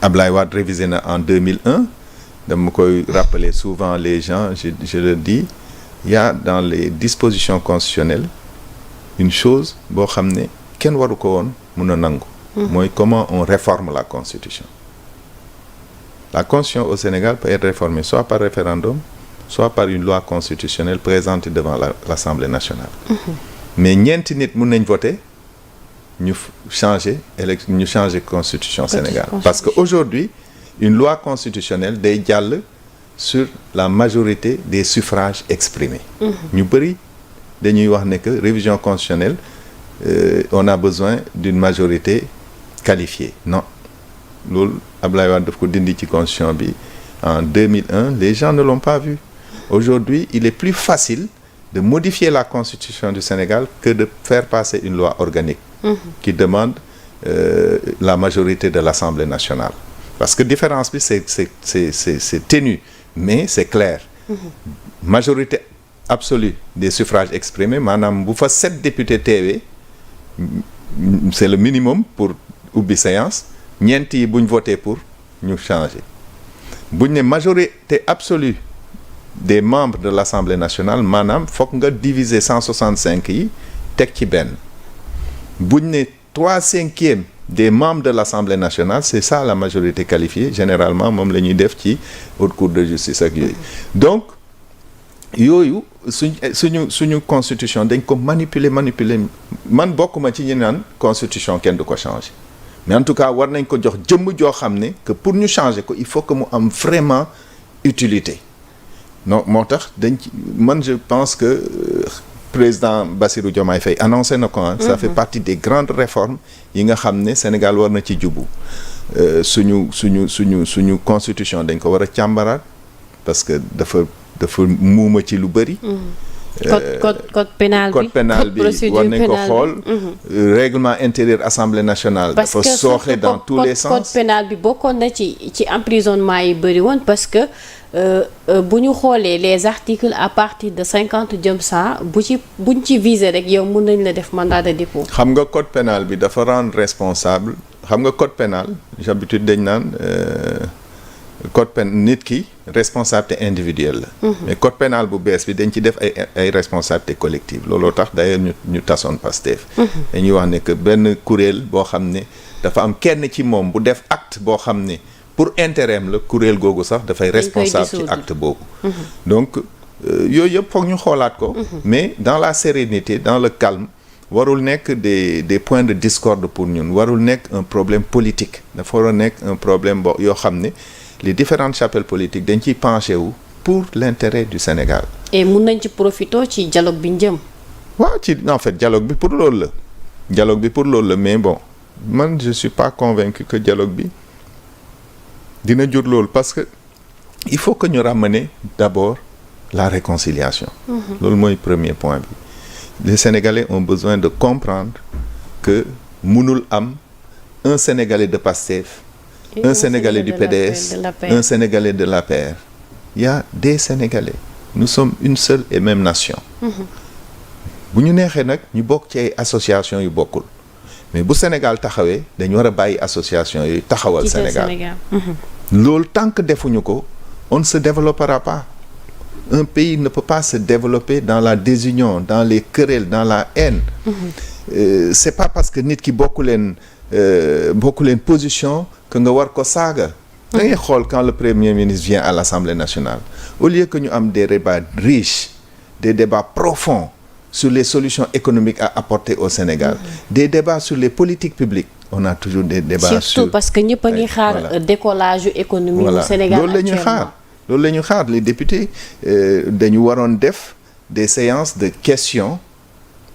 Ablaye Wade révisé na en 2001 dama koy rappeler souvent les gens je le dis il y a dans les dispositions constitutionnelles une chose boo xam ne kenn waru ko woon mun a nangu. mooy comment on réforme la constitution. La constitution au Sénégal peut être réformée soit par référendum soit par une loi constitutionnelle présentée devant l'Assemblée nationale. Mais ñeenti nit mun nañ voter ñu changer constitution Sénégal. Parce que aujourd'hui une loi constitutionnelle day jàll sur la majorité des suffrages exprimés. ñu bëri dañuy wax ne que révision constitutionnelle on a besoin d'une majorité qualifiée. Non loolu Ablaye Wade daf ko dindi ci constitution bi en 2001 les gens ne l'ont pas vu. Aujourd'hui il est plus facile de modifier la constitution du Sénégal que de faire passer une loi organique qui demande la majorité de l'Assemblée nationale. Parce que différence bi c'est ténu mais c'est clair. Majorité absolue des suffrages exprimés maanaam bu fa 7 députés teewee c'est le minimum pour ubbi séance ñeent yi buñ voté pour ñu changer buñ ne majorité absolue des membres de l'Assemblée nationale maanaam foog nga diviser 165 yi teg ci benn buñ ne 3/5 des membres de l'Assemblée nationale c'est ça la majorité qualifiée généralement moom la ñuy def ci haute cour de justice ak yooyu donc yooyu suñu constitution dañ ko manipuler man bokkuma ci ñi naan constitution kenn du ko changer mais en tout cas war nañ ko jox jëmm joo xam ne que pour ñu changer ko il faut que mu am vraiment utilité non moo tax man je pense que président Bassirou Diomaye Faye annoncé na ko ça fait partie des grandes réformes yi nga xam ne Sénégal war na ci jubu suñu constitution dañ ko war a càmbaraat parce que dafa muuma ci lu bëri. code pénal bi war nañ ko xool. règlement intérieur assemblée nationale. dafa sooxe dans tous les sens. code pénal bi bokkoon na ci emprisonnement yi bëri woon parce que bu ñu xoolee les articles à partir de 50 jëm saa buñ ci viser rek yow mën nañ la def mandat de dépôt. xam nga code pénal bi dafa rendre responsable xam nga code pénal d'habitude dañ naan. code pénal nit ki responsabilité individuelle la. mais code pénal bu bees bi dañ ci def ay responsabilité collective looloo tax d'ailleurs ñu tasoon Pastef. dañuy wax ne que benn kuréel boo xam ne dafa am kenn ci moom bu def acte boo xam ne pour intérêt am la kuréel googu sax dafay responsable ci acte boobu. donc yooyu yëpp foog ñu xoolaat ko. mais dans la sérénité dans le calme warul nekk des points de discorde pour ñun warul nekk un problème politique dafa war a nekk un problème yoo xam ne. les différentes chapelles politiques dañ ciy penché wu pour l'intérêt du Sénégal. et mun nañ ci profité ci dialogue bi njëm. waaw en fait dialogue bi pour loolu la mais bon man je suis pas convaincu que dialogue bi dina jur loolu parce que il faut que ñu ramener d'abord la réconciliation. loolu mooy premier point bi. les Sénégalais ont besoin de comprendre que mënul am un Sénégalais de Pastef. un Sénégalais du PDS, un Sénégalais de l'APR. Il y a des Sénégalais. Nous sommes une seule et même nation. bu ñu neexee nag ñu bokk ci ay associations yu bokkul mais bu Sénégal taxawee dañu war a bàyyi association yooyu taxawal Sénégal. loolu tant que defuñu ko on ne se développera pas. Un pays ne peut pas se développer dans la désunion, dans les querelles, dans la haine. C'est pas parce que nit ki bokku leen position que nga war ko saaga. da ngay xool quand le premier ministre vient à l'Assemblée nationale au lieu que ñu am des débats riches des débats profonds sur les solutions économiques à apporter au Sénégal des débats sur les politiques publiques on a toujours des débats surtout parce que ñëpp a ngi xaar décollage économique du Sénégal loolu la ñu xaar les députés dañu waroon def des séances de questions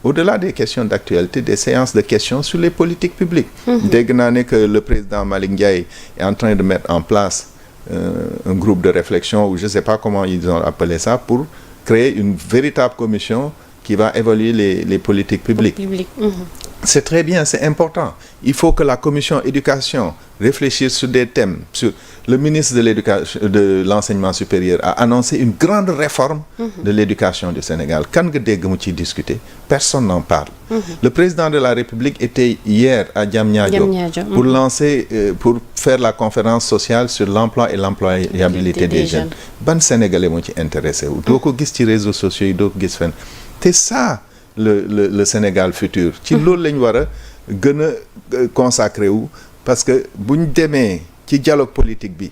au-delà des questions d'actualité, des séances de questions sur les politiques publiques. Dégg naa ne que le président Malick Ndiaye est en train de mettre en place un groupe de réflexion ou je sais pas comment ils ont appelé ça pour créer une véritable commission qui va évaluer les politiques publiques. c'est très bien, c'est important. Il faut que la commission éducation réfléchisse sur des thèmes. Le ministre de l'éducation, de l'enseignement supérieur a annoncé une grande réforme de l'éducation du Sénégal. Kan nga dégg mu ciy discuter? Personne n'en parle. Le président de la République était hier à Diamniadio pour lancer, pour faire la conférence sociale sur l'emploi et l'employabilité des jeunes. Ban Sénégalais moo ci intéressé wu. Doo ko gis ci réseaux sociaux yi, doo ko gis fenn. C'est ça le Sénégal futur. Ci loolu lañ war a gën a consacré wu, parce que bu ñu demee ci dialogue politique bi,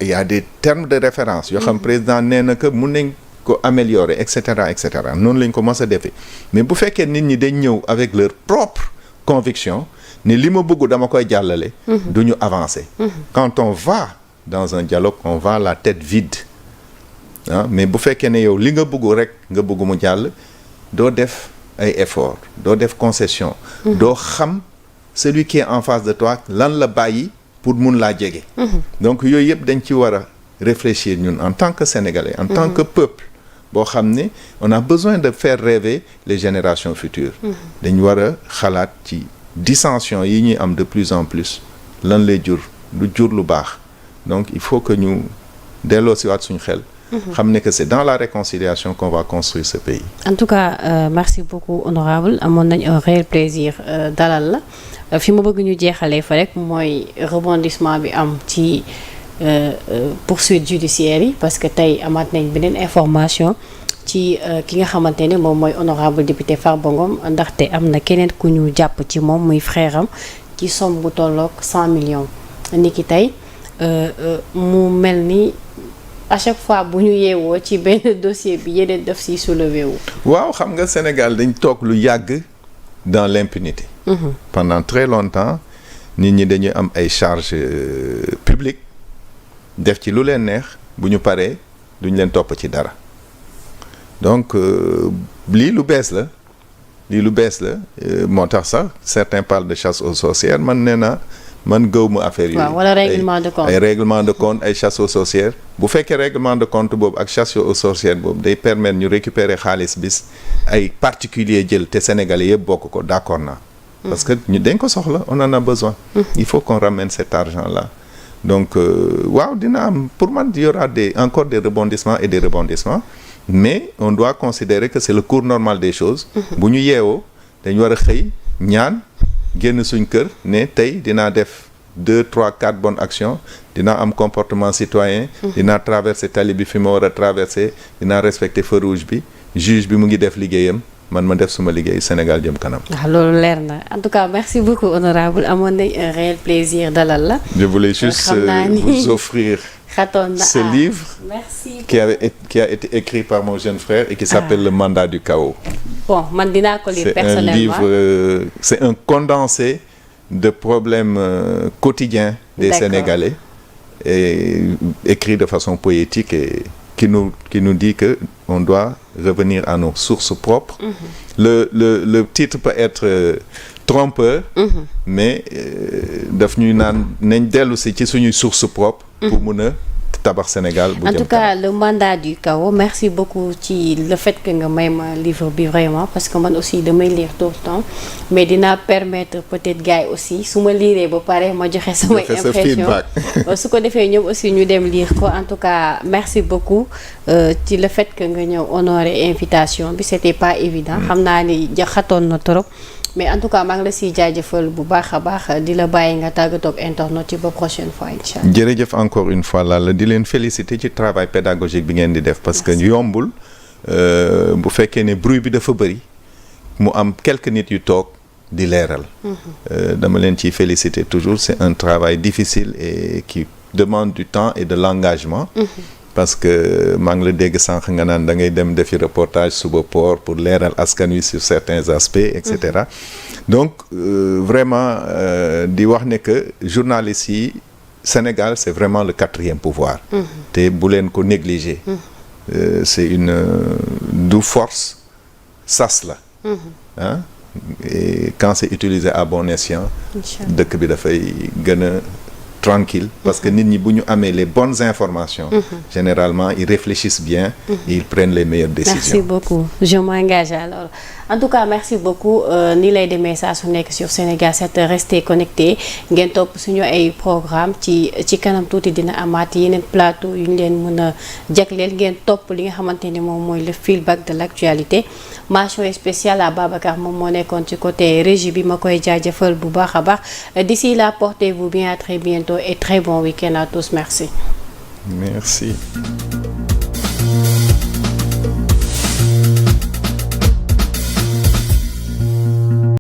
il y a des termes de référence yoo xam président nee na que mun nañ ko améliorer et cetera et cetera. Noonu lañ ko mos a defee. Mais bu fekkee nit ñi dañ ñëw avec leur propre conviction ni li ma bëgg dama koy jàllale, du ñu avancer. Quand on va dans un dialogue, on va la tête vide. Mais bu fekkee ne yow li nga bëgg rek nga bëgg mu jàll, doo def ay effort, doo def concession, doo xam celui qui est en face de toi lan la bàyyi pour mun laa jege. Donc yooyu yëpp dañ ci war a réfléchir ñun en tant que Sénégalais, en tant que peuple boo xam ne on a besoin de faire rêver les générations futures. dañ war a xalaat ci dissension yi ñuy am de plus en plus lan lay jur lu baax. Donc il faut que ñu delloo si waat suñu xel. xam ne que c'est dans la réconciliation qu'on va construire ce pays. En tout cas merci beaucoup honorable, amoon nañ un réel plaisir dalal la fi ma bëgg ñu jeexalee fa rek mooy rebondissement bi am ci poursuite judiciaire yi, parce que tey amaat nañ beneen information ci ki nga xamante ne moom mooy honorable député Farba Ngom, ndaxte am na keneen ku ñu jàpp ci moom muy frère am ci somme bu tolloog 100 millions niki tey mu mel ni à chaque fois bu ñu yeewoo ci benn dossier bi yeneen daf siy soulevé wu. waaw xam nga Sénégal dañ toog lu yàgg dans l'impunité. Pendant très longtemps nit ñi dañuy am ay charges publiques def ci lu leen neex, bu ñu paree duñ leen topp ci dara. Donc lii lu bees la moo tax sax certains parlent de chasse aux sorcières, man nee naa man gëw ma affaire yooyu. waaw wala règlement de compte ay règlement de compte, ay chasse aux sorcières. bu fekkee règlement de compte boobu ak chasse aux sorcières boobu day permettre ñu récupérer xaalis bis ay particuliers jël te Sénégalais yëpp bokk ko, d'accord naa. parce que ñu dañ ko soxla, on en a besoin. Il faut qu'on ramène cet argent là. Donc waaw dina am, pour man il y aura encore des rebondissements et des rebondissements, mais on doit considérer que c'est le cours normal des choses. bu ñu yeewoo dañu war a xëy ñaan génn suñ kër ne tey dinaa def 2, 3, 4 bonnes actions, dinaa am comportement citoyen, dinaa traverser tali bi fi ma war a traverser, dinaa respecter feu rouge bi, juge bi mu ngi def liggéeyam, man ma def suma liggéey, Sénégal jëm kanam. loolu leer na. En tout cas merci beaucoup honorable, amoon nañ un réel plaisir dalal la. Je voulais juste vous offrir ce livre qui a été écrit par mon jeune frère et qui s'appelle Le mandat du chaos. Bon, man dinaa ko lire personnellement. C'est un livre, c'est un condensé de problèmes quotidiens des Sénégalais, et écrit de façon poétique et qui nous dit que on doit revenir à nos sources propres. Le titre peut être trompeur, mais daf ñuy naan nañ dellu si ci suñuy sources propres pour mun a tabax Sénégal bu jëm kanam. En tout cas le mandat du chaos, merci beaucoup ci le fait que nga may ma livre bi vraiment, parce que man aussi damay lire tout le temps, mais dina permettre peut-être gars yi aussi su ma liiree ba pare ma joxe samay impression su ko defee ñoom aussi ñu dem lire ko. En tout cas merci beaucoup ci le fait que nga ñëw honorer invitation bi, c'était pas évident, xam naa ni xatoon na trop, mais en tout cas maa ngi la siy jaajëfal bu baax a baax, di la bàyyi nga tàggatoo ak internet ci ba prochaine fois incha allah. jërëjëf encore une fois la di leen féliciter ci travail pédagogique bi ngeen di def, parce que yombul bu fekkee ne bruit bi dafa bëri mu am quelques nit yu toog di leeral. dama leen ciy féliciter toujours, c'est un travail difficile et qui demande du temps et de l'engagement. Parce que maa ngi la dégg sànq nga naan da ngay dem defi reportage suba port pour leeral askan wi sur certains aspects et cetera. Donc vraiment di wax ne que journalistes yi Sénégal c'est vraiment le 4e pouvoir. te bu leen ko négliger. C'est une du force sas la. Et quand c'est utilisé à bon escient, dëkk bi dafay gën a tranquille parce que nit ñi bu ñu amee les bonnes informations généralement ils réfléchissent bien et ils prennent les meilleures décisions. Merci beaucoup, je m'engage alors. En tout cas merci beaucoup ni lay demee saa su nekk sur Sénégal 7 restez connectés ngeen topp suñu ay programme ci kanam tuuti dina amaat yeneen plateau yu ñu leen mën a jagleel ngeen topp li nga xamante ni moom mooy le feedback de l'actualité. Mention spéciale à Babacar moom moo nekkoon ci côté régie bi ma koy jaajëfal bu baax a baax d'ici là portez-vous bien, à très bientôt et très bon week-end à tous. Merci. Merci.